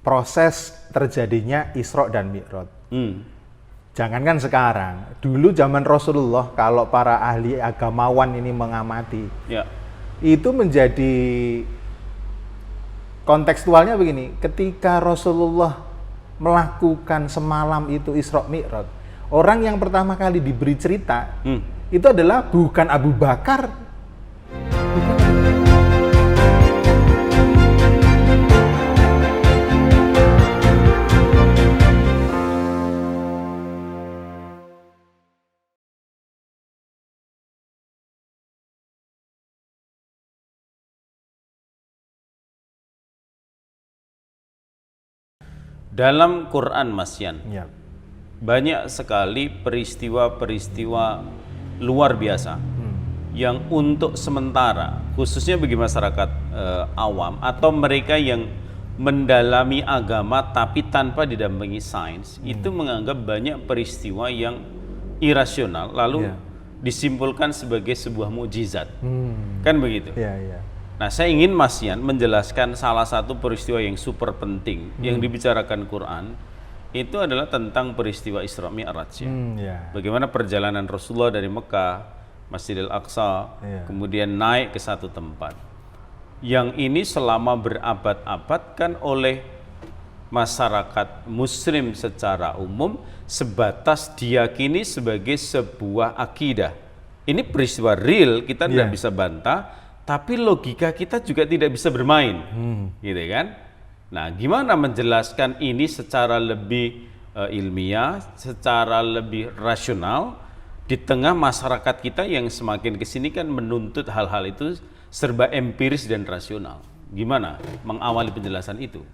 proses terjadinya Isra dan Mi'raj. Jangankan sekarang, dulu zaman Rasulullah kalau para ahli agamawan ini mengamati, itu menjadi kontekstualnya begini, ketika Rasulullah melakukan semalam itu Isra Mi'raj, orang yang pertama kali diberi cerita itu adalah bukan Abu Bakar. Dalam Quran, Mas Yan, banyak sekali peristiwa-peristiwa luar biasa yang untuk sementara, khususnya bagi masyarakat awam atau mereka yang mendalami agama tapi tanpa didampingi sains, itu menganggap banyak peristiwa yang irasional lalu disimpulkan sebagai sebuah mukjizat. Kan begitu? Nah, saya ingin Mas Yan menjelaskan salah satu peristiwa yang super penting yang dibicarakan Quran, itu adalah tentang peristiwa Isra Mi'raj. Bagaimana perjalanan Rasulullah dari Mekah, Masjidil Aqsa, kemudian naik ke satu tempat. Yang ini selama berabad-abad kan oleh masyarakat muslim secara umum sebatas diyakini sebagai sebuah akidah. Ini peristiwa real, kita tidak bisa bantah. Tapi logika kita juga tidak bisa bermain, gitu kan? Nah, gimana menjelaskan ini secara lebih ilmiah, secara lebih rasional di tengah masyarakat kita yang semakin kesini kan menuntut hal-hal itu serba empiris dan rasional. Gimana mengawali penjelasan itu?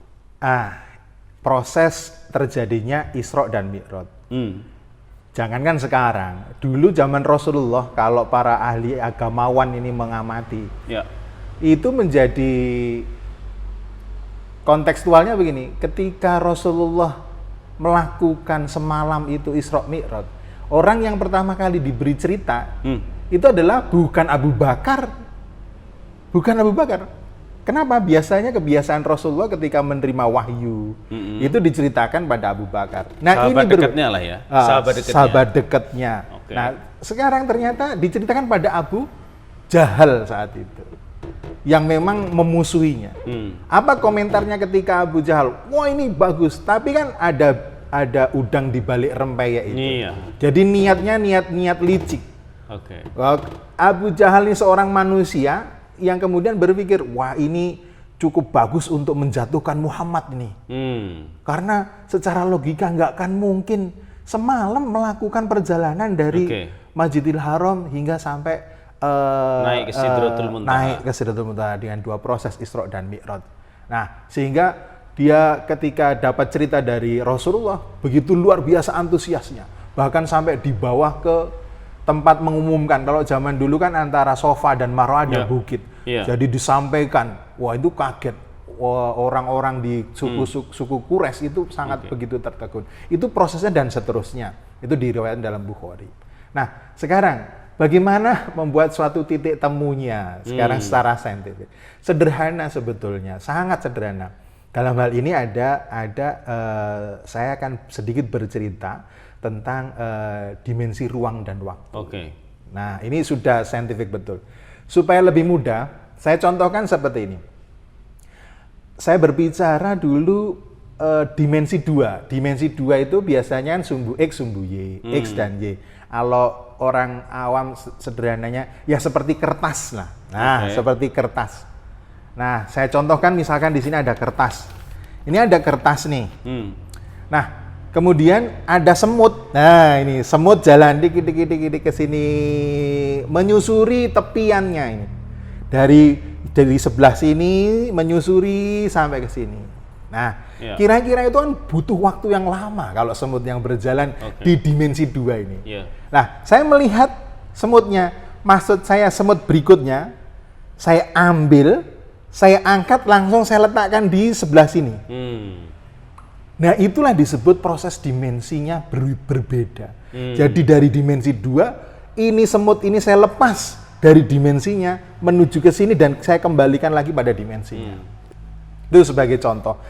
Proses terjadinya Isra dan Mi'raj. Jangankan sekarang, dulu zaman Rasulullah kalau para ahli agamawan ini mengamati, itu menjadi kontekstualnya begini, ketika Rasulullah melakukan semalam itu Isra Mi'raj, orang yang pertama kali diberi cerita itu adalah bukan Abu Bakar. Bukan Abu Bakar. Kenapa? Biasanya kebiasaan Rasulullah ketika menerima wahyu itu diceritakan pada Abu Bakar. Nah, sahabat ini dekatnya lah ya. Sahabat dekatnya. Nah, sekarang ternyata diceritakan pada Abu Jahal saat itu, yang memang memusuhinya. Apa komentarnya ketika Abu Jahal? Wah, ini bagus, tapi kan ada udang di balik rempeyek itu. Jadi niatnya niat licik. Abu Jahal ini seorang manusia yang kemudian berpikir, wah ini cukup bagus untuk menjatuhkan Muhammad ini. Karena secara logika nggak akan mungkin semalam melakukan perjalanan dari Masjidil Haram hingga sampai naik ke Sidratul Muntaha dengan dua proses Isra dan Mi'raj. Nah, sehingga dia ketika dapat cerita dari Rasulullah begitu luar biasa antusiasnya, bahkan sampai di bawah ke tempat mengumumkan. Kalau zaman dulu kan antara Safa dan Marwah ada bukit. Jadi disampaikan, wah itu kaget. Wah, orang-orang di suku Quraisy itu sangat begitu tertegun. Itu prosesnya dan seterusnya. Itu diriwayatkan dalam Bukhari. Nah, sekarang bagaimana membuat suatu titik temunya sekarang secara saintifik? Sederhana sebetulnya, sangat sederhana. Dalam hal ini saya akan sedikit bercerita tentang dimensi ruang dan waktu. Nah, ini sudah saintifik betul. Supaya lebih mudah, saya contohkan seperti ini. Saya berbicara dulu dimensi 2. Dimensi 2 itu biasanya sumbu X, sumbu Y, X dan Y. Kalau orang awam sederhananya, ya seperti kertas lah. Nah, seperti kertas. Nah, saya contohkan misalkan di sini ada kertas. Ini ada kertas nih. Nah, kemudian ada semut. Nah, ini semut jalan dikit ke sini, menyusuri tepiannya ini. Dari sebelah sini menyusuri sampai ke sini. Nah, kira-kira itu kan butuh waktu yang lama kalau semut yang berjalan di dimensi 2 ini. Nah, saya melihat semutnya. Maksud saya semut berikutnya, saya ambil, saya angkat, langsung saya letakkan di sebelah sini. Nah, itulah disebut proses dimensinya berbeda. Jadi dari dimensi 2, ini semut ini saya lepas dari dimensinya menuju ke sini dan saya kembalikan lagi pada dimensinya. Itu sebagai contoh.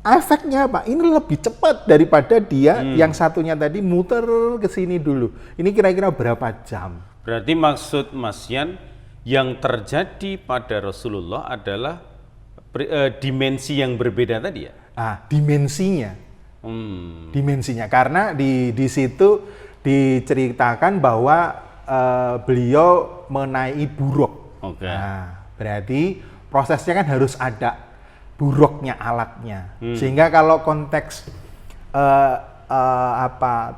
efeknya apa? Ini lebih cepat daripada dia yang satunya tadi muter ke sini dulu. Ini kira-kira berapa jam? Berarti maksud Mas Yan, yang terjadi pada Rasulullah adalah dimensi yang berbeda tadi ya? Dimensinya. Dimensinya, karena di situ diceritakan bahwa beliau menaiki buruk. Nah, berarti prosesnya kan harus ada buruknya alatnya, sehingga kalau konteks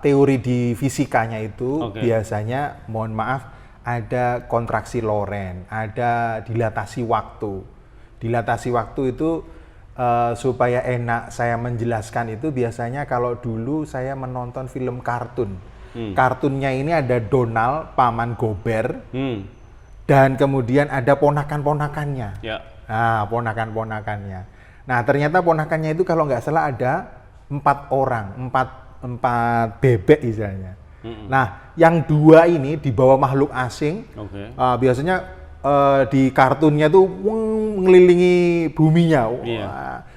teori di fisikanya itu biasanya, mohon maaf, ada kontraksi Lorentz, ada dilatasi waktu. Dilatasi waktu itu supaya enak saya menjelaskan itu, biasanya kalau dulu saya menonton film kartun. Kartunnya ini ada Donald, paman Gober, dan kemudian ada ponakan-ponakannya. Nah, ponakan-ponakannya. Nah, ternyata ponakannya itu kalau nggak salah ada 4 orang, 4 bebek misalnya. Nah, yang 2 ini dibawa makhluk asing. Biasanya di kartunnya tuh mengelilingi buminya,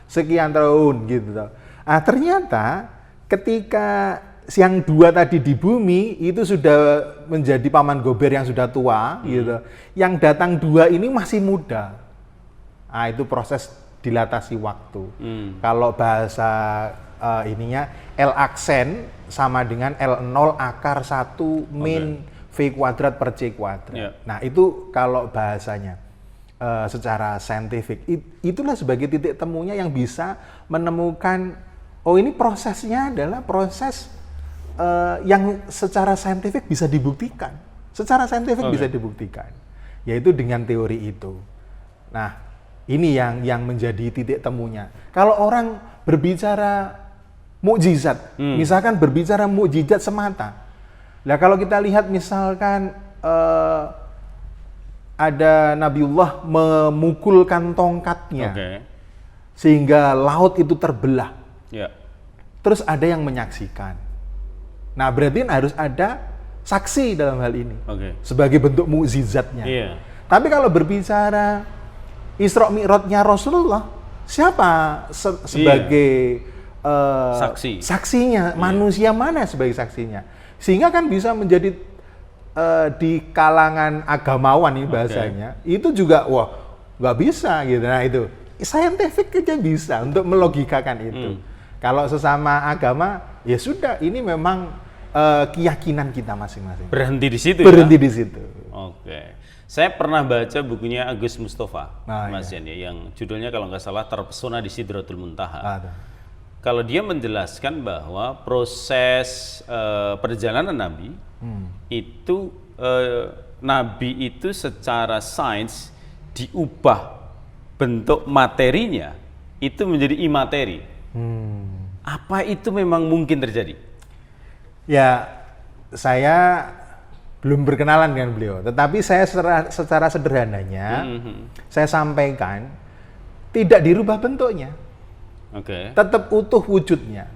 sekian tahun gitu. Nah, ternyata ketika yang 2 tadi di bumi itu sudah menjadi paman Gober yang sudah tua, gitu. Yang datang 2 ini masih muda. Nah, itu proses dilatasi waktu. Kalau bahasa ininya, L aksen sama dengan L0 akar 1 min V kuadrat per C kuadrat. Nah, itu kalau bahasanya secara saintifik. Itulah sebagai titik temunya yang bisa menemukan, oh ini prosesnya adalah proses yang secara saintifik bisa dibuktikan. Secara saintifik bisa dibuktikan. Yaitu dengan teori itu. Nah, ini yang menjadi titik temunya. Kalau orang berbicara mukjizat, misalkan berbicara mukjizat semata. Nah, kalau kita lihat misalkan ada Nabiullah memukulkan tongkatnya sehingga laut itu terbelah. Terus ada yang menyaksikan. Nah, berarti harus ada saksi dalam hal ini sebagai bentuk mukjizatnya. Tapi kalau berbicara Isra Mi'rajnya Rasulullah, siapa sebagai saksinya? Manusia mana sebagai saksinya? Sehingga kan bisa menjadi di kalangan agamawan ini bahasanya, itu juga nggak bisa gitu. Nah, itu saintifik aja bisa untuk melogikakan itu. Kalau sesama agama, ya sudah, ini memang keyakinan kita masing-masing. Berhenti di situ. Berhenti di situ. Saya pernah baca bukunya Agus Mustafa, Mas Yan, yang judulnya kalau nggak salah Terpesona di Sidratul Muntaha. Kalau dia menjelaskan bahwa proses perjalanan Nabi itu, Nabi itu secara sains diubah bentuk materinya itu menjadi imateri. Apa itu memang mungkin terjadi? Ya, saya belum berkenalan dengan beliau, tetapi saya secara sederhananya saya sampaikan tidak dirubah bentuknya, tetap utuh wujudnya.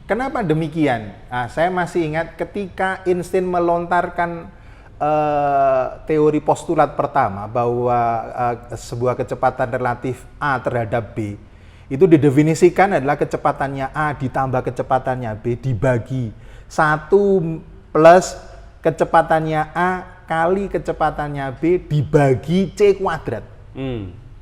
Kenapa demikian? Nah, saya masih ingat ketika Einstein melontarkan teori postulat pertama bahwa sebuah kecepatan relatif A terhadap B itu didefinisikan adalah kecepatannya A ditambah kecepatannya B dibagi 1 plus kecepatannya A kali kecepatannya B dibagi C kuadrat.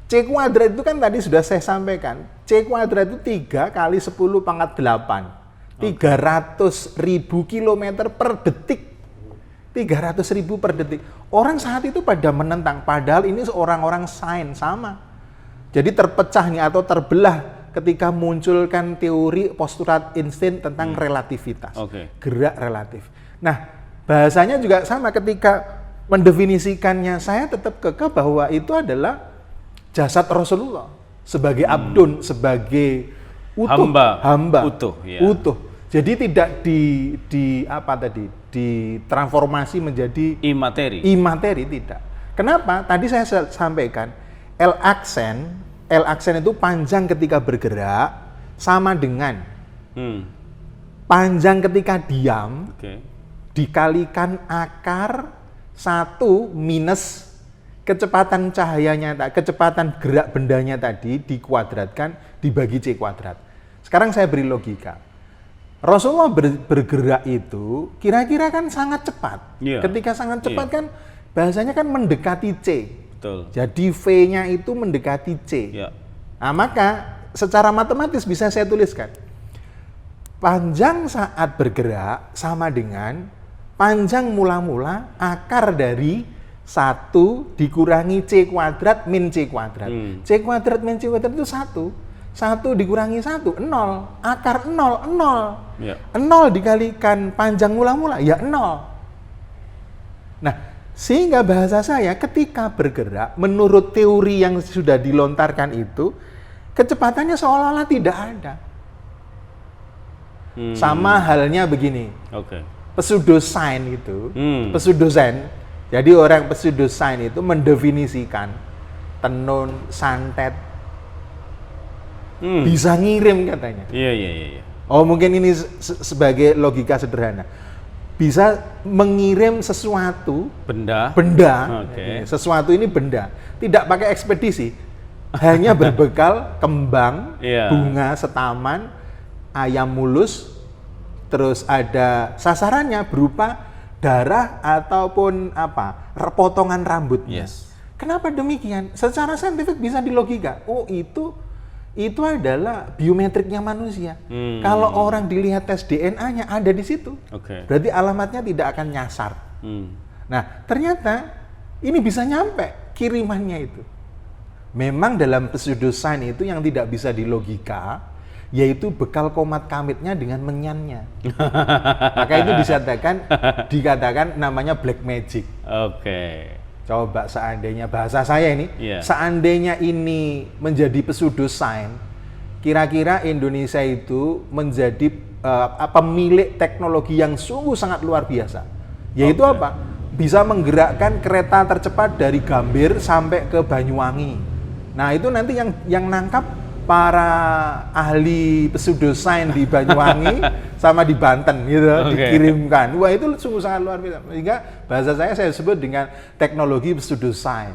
C kuadrat itu kan tadi sudah saya sampaikan. C kuadrat itu 3 kali 10 pangkat 8. 300.000 kilometer per detik. 300.000 per detik. Orang saat itu pada menentang. Padahal ini orang-orang sains sama. Jadi terpecah nih atau terbelah ketika munculkan teori postulat Einstein tentang relativitas. Gerak relatif. Nah, bahasanya juga sama, ketika mendefinisikannya saya tetap kekeh bahwa itu adalah jasad Rasulullah sebagai abdun, sebagai utuh, hamba utuh. Jadi tidak ditransformasi menjadi imateri tidak. Kenapa? Tadi saya sampaikan L aksen itu panjang ketika bergerak sama dengan panjang ketika diam dikalikan akar 1 minus kecepatan cahayanya, kecepatan gerak bendanya tadi dikuadratkan dibagi C kuadrat. Sekarang saya beri logika. Rasulullah bergerak itu kira-kira kan sangat cepat. Ketika sangat cepat kan bahasanya kan mendekati C. Betul. Jadi V-nya itu mendekati C. Nah, maka secara matematis bisa saya tuliskan. Panjang saat bergerak sama dengan panjang mula-mula akar dari 1 dikurangi C kuadrat min C kuadrat. C kuadrat min C kuadrat itu 1. 1 dikurangi 1, 0. Akar 0, 0. 0 dikalikan panjang mula-mula, ya 0. Nah, sehingga bahasa saya ketika bergerak, menurut teori yang sudah dilontarkan itu, kecepatannya seolah-olah tidak ada. Sama halnya begini. Pseudosains itu, pseudosains. Jadi orang pseudosains itu mendefinisikan tenun, santet, bisa ngirim katanya. Iya. Oh, mungkin ini sebagai logika sederhana. Bisa mengirim sesuatu, benda. Sesuatu ini benda, tidak pakai ekspedisi. Hanya berbekal kembang, bunga setaman, ayam mulus, terus ada sasarannya berupa darah ataupun potongan rambutnya. Kenapa demikian? Secara saintifik bisa dilogika. Oh, itu adalah biometriknya manusia. Kalau orang dilihat tes DNA-nya ada di situ. Berarti alamatnya tidak akan nyasar. Nah, ternyata ini bisa nyampe kirimannya itu. Memang dalam pseudosains itu yang tidak bisa dilogika, yaitu bekal komat kamitnya dengan menyannya. Maka itu dikatakan namanya black magic. Coba seandainya bahasa saya ini, seandainya ini menjadi pseudosains, kira-kira Indonesia itu menjadi pemilik teknologi yang sungguh sangat luar biasa. Yaitu apa? Bisa menggerakkan kereta tercepat dari Gambir sampai ke Banyuwangi. Nah, itu nanti yang nangkap para ahli pseudosains di Banyuwangi sama di Banten gitu, dikirimkan. Wah, itu sungguh sangat luar biasa. Sehingga bahasa saya sebut dengan teknologi pseudosains.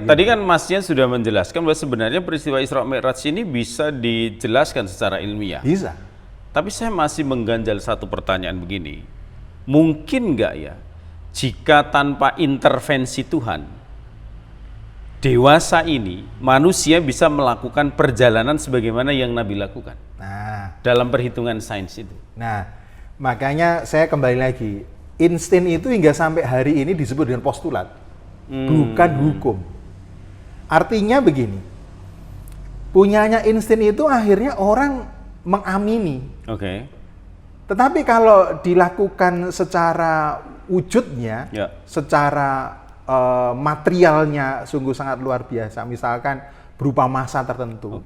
Tadi kan Masnya sudah menjelaskan bahwa sebenarnya peristiwa Isra Mi'raj ini bisa dijelaskan secara ilmiah. Bisa. Tapi saya masih mengganjal satu pertanyaan begini. Mungkin nggak ya jika tanpa intervensi Tuhan, dewasa ini, manusia bisa melakukan perjalanan sebagaimana yang Nabi lakukan. Dalam perhitungan sains itu. Nah, makanya saya kembali lagi. Insting itu hingga sampai hari ini disebut dengan postulat. Bukan hukum. Artinya begini. Punyanya insting itu akhirnya orang mengamini. Tetapi kalau dilakukan secara wujudnya, secara materialnya sungguh sangat luar biasa, misalkan berupa massa tertentu.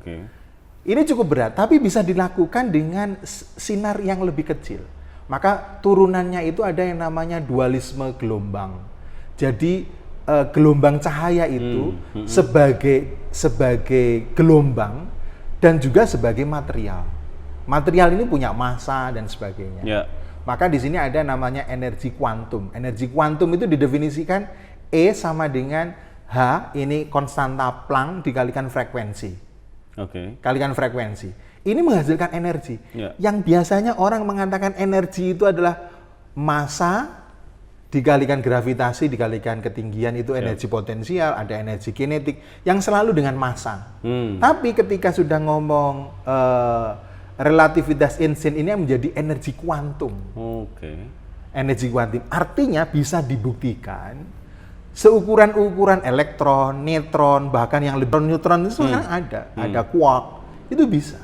Ini cukup berat, tapi bisa dilakukan dengan sinar yang lebih kecil. Maka turunannya itu ada yang namanya dualisme gelombang. Jadi gelombang cahaya itu sebagai gelombang dan juga sebagai material. Material ini punya massa dan sebagainya. Maka di sini ada namanya energi kuantum. Energi kuantum itu didefinisikan E sama dengan H, ini konstanta Planck dikalikan frekuensi. Kalikan frekuensi. Ini menghasilkan energi. Yang biasanya orang mengatakan energi itu adalah massa dikalikan gravitasi, dikalikan ketinggian, itu energi potensial, ada energi kinetik, yang selalu dengan massa. Tapi ketika sudah ngomong relativitas Einstein ini menjadi energi kuantum. Energi kuantum artinya bisa dibuktikan seukuran-ukuran elektron, neutron, bahkan yang neutron itu sekarang ada quark, itu bisa.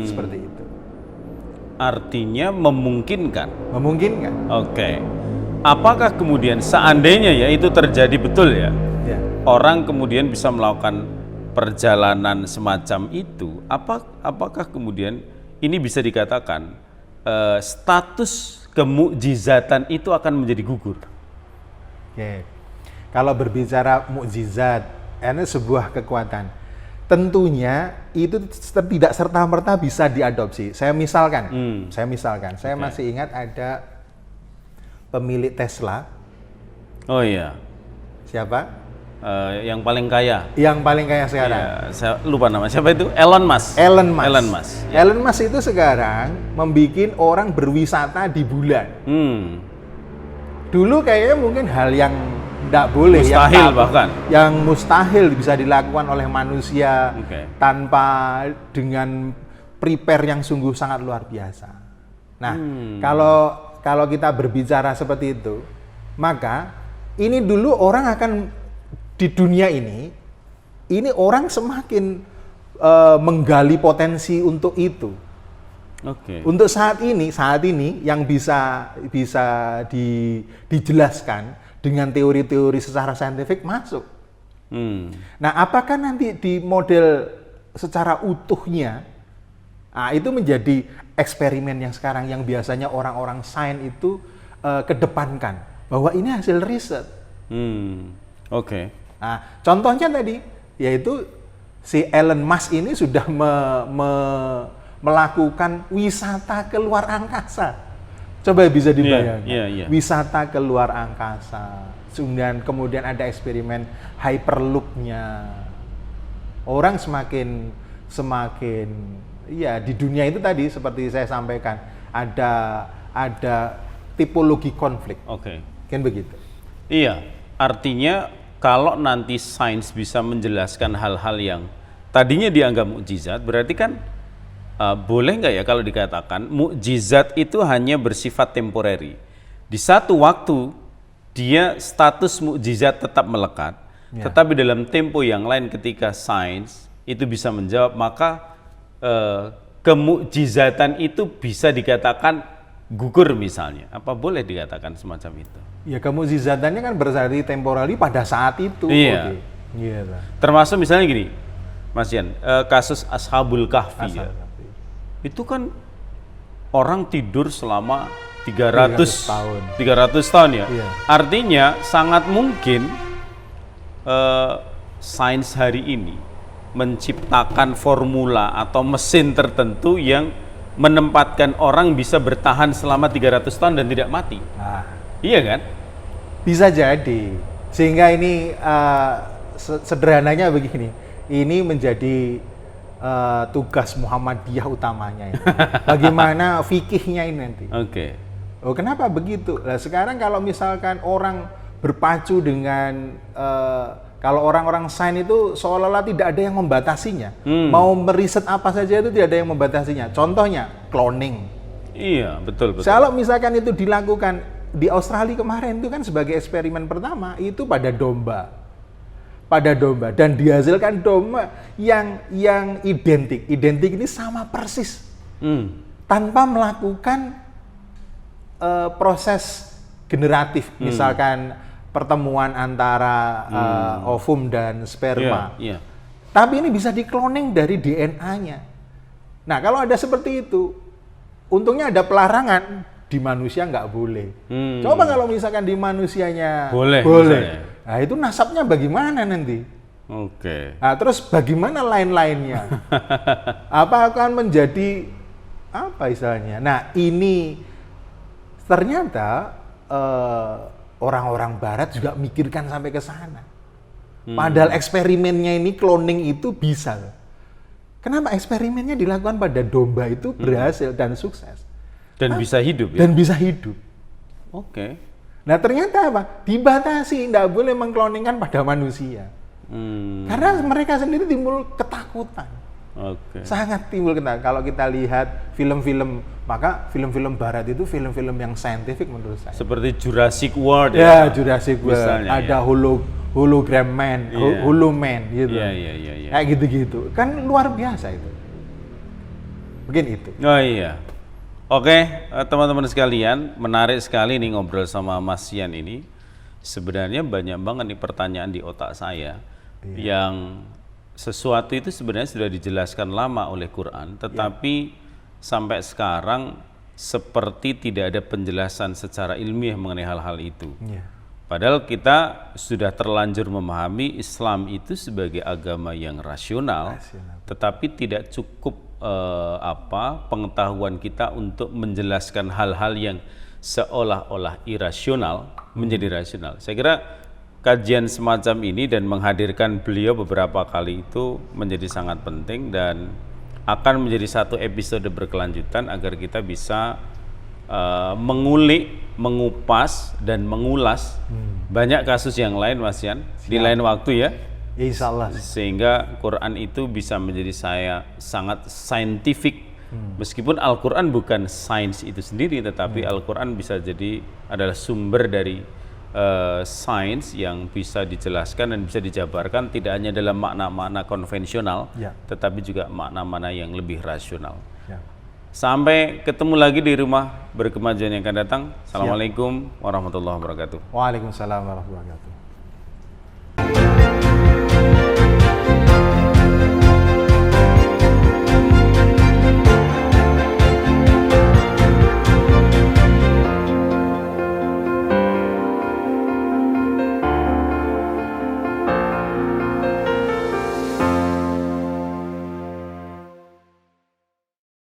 Seperti itu. Artinya memungkinkan. Memungkinkan. Apakah kemudian seandainya ya itu terjadi betul ya, orang kemudian bisa melakukan perjalanan semacam itu, apakah kemudian ini bisa dikatakan status kemukjizatan itu akan menjadi gugur? Kalau berbicara mukjizat, ini sebuah kekuatan. Tentunya itu tidak serta-merta bisa diadopsi. Saya misalkan, saya masih ingat ada pemilik Tesla Oh iya. Siapa? Yang paling kaya. Yang paling kaya sekarang. Ya, saya lupa nama siapa itu. Elon Musk. Elon Musk. Elon Musk. Ya. Elon Musk itu sekarang membuat orang berwisata di bulan. Dulu kayaknya mungkin hal yang tidak boleh, mustahil bahkan. Yang mustahil bisa dilakukan oleh manusia tanpa dengan prepare yang sungguh sangat luar biasa. Nah, kalau kita berbicara seperti itu, maka ini dulu orang akan di dunia ini orang semakin menggali potensi untuk itu. Untuk saat ini yang bisa dijelaskan dengan teori-teori secara saintifik masuk. Nah, apakah nanti di model secara utuhnya, itu menjadi eksperimen yang sekarang yang biasanya orang-orang sains itu kedepankan bahwa ini hasil riset. Nah, contohnya tadi yaitu si Elon Musk ini sudah melakukan wisata ke luar angkasa. Coba bisa dibayangkan. Wisata ke luar angkasa. Kemudian ada eksperimen Hyperloop-nya. Orang semakin ya di dunia itu tadi seperti saya sampaikan ada tipologi konflik. Kan begitu. Iya, artinya kalau nanti sains bisa menjelaskan hal-hal yang tadinya dianggap mukjizat, berarti kan boleh nggak ya kalau dikatakan mukjizat itu hanya bersifat temporary. Di satu waktu dia status mukjizat tetap melekat, tetapi dalam tempo yang lain ketika sains itu bisa menjawab, maka kemukjizatan itu bisa dikatakan gugur misalnya. Apa boleh dikatakan semacam itu? Ya, kemukjizatannya kan berarti temporally pada saat itu. Iya. Termasuk misalnya gini, Mas Yan, kasus Ashabul Kahfi. Itu kan orang tidur selama 300 tahun ya. Artinya sangat mungkin sains hari ini menciptakan formula atau mesin tertentu yang menempatkan orang bisa bertahan selama 300 tahun dan tidak mati. Iya kan? Bisa jadi. Sehingga ini sederhananya begini. Ini menjadi tugas Muhammadiyah utamanya. Bagaimana fikihnya ini nanti. Oh, kenapa begitu? Nah, sekarang kalau misalkan orang berpacu dengan kalau orang-orang sains itu seolah-olah tidak ada yang membatasinya. Mau meriset apa saja itu tidak ada yang membatasinya. Contohnya cloning. Iya, betul. Kalau misalkan itu dilakukan di Australia kemarin itu kan sebagai eksperimen pertama itu pada domba dan dihasilkan domba yang identik ini sama persis tanpa melakukan proses generatif, misalkan pertemuan antara ovum dan sperma. Tapi ini bisa dikloning dari DNA-nya. Nah, kalau ada seperti itu, untungnya ada pelarangan. Di manusia nggak boleh. Coba kalau misalkan di manusianya boleh. Nah, itu nasabnya bagaimana nanti? Nah, terus bagaimana lain-lainnya? Apa akan menjadi apa istilahnya? Nah, ini ternyata orang-orang Barat juga mikirkan sampai ke sana. Padahal eksperimennya ini cloning itu bisa. Kenapa eksperimennya dilakukan pada domba itu berhasil dan sukses? Dan bisa hidup ya? Dan bisa hidup. Nah, ternyata apa? Dibatasi, tidak boleh mengkloningkan pada manusia. Karena mereka sendiri timbul ketakutan. Sangat timbul ketakutan. Kalau kita lihat film-film, maka film-film Barat itu film-film yang saintifik menurut saya. Seperti Jurassic World ya? Jurassic World. Misalnya, ada Hologram Man, Holoman gitu. Kayak gitu-gitu. Kan luar biasa itu. Mungkin itu. Oke, teman-teman sekalian, menarik sekali nih ngobrol sama Mas Yan ini. Sebenarnya banyak banget nih pertanyaan di otak saya yang sesuatu itu sebenarnya sudah dijelaskan lama oleh Quran, tetapi sampai sekarang seperti tidak ada penjelasan secara ilmiah mengenai hal-hal itu. Padahal kita sudah terlanjur memahami Islam itu sebagai agama yang rasional. Tetapi tidak cukup pengetahuan kita untuk menjelaskan hal-hal yang seolah-olah irasional menjadi rasional. Saya kira kajian semacam ini dan menghadirkan beliau beberapa kali itu menjadi sangat penting dan akan menjadi satu episode berkelanjutan agar kita bisa mengulik, mengupas dan mengulas banyak kasus yang lain, Mas Yan, di lain waktu ya. Insya Allah. Sehingga Quran itu bisa menjadi sangat saintifik. Meskipun Al-Quran bukan sains itu sendiri, tetapi Al-Quran bisa jadi adalah sumber dari sains yang bisa dijelaskan dan bisa dijabarkan tidak hanya dalam makna-makna konvensional, tetapi juga makna-makna yang lebih rasional. Sampai ketemu lagi di Rumah Berkemajuan yang akan datang. Assalamualaikum warahmatullahi wabarakatuh. Waalaikumsalam warahmatullahi wabarakatuh.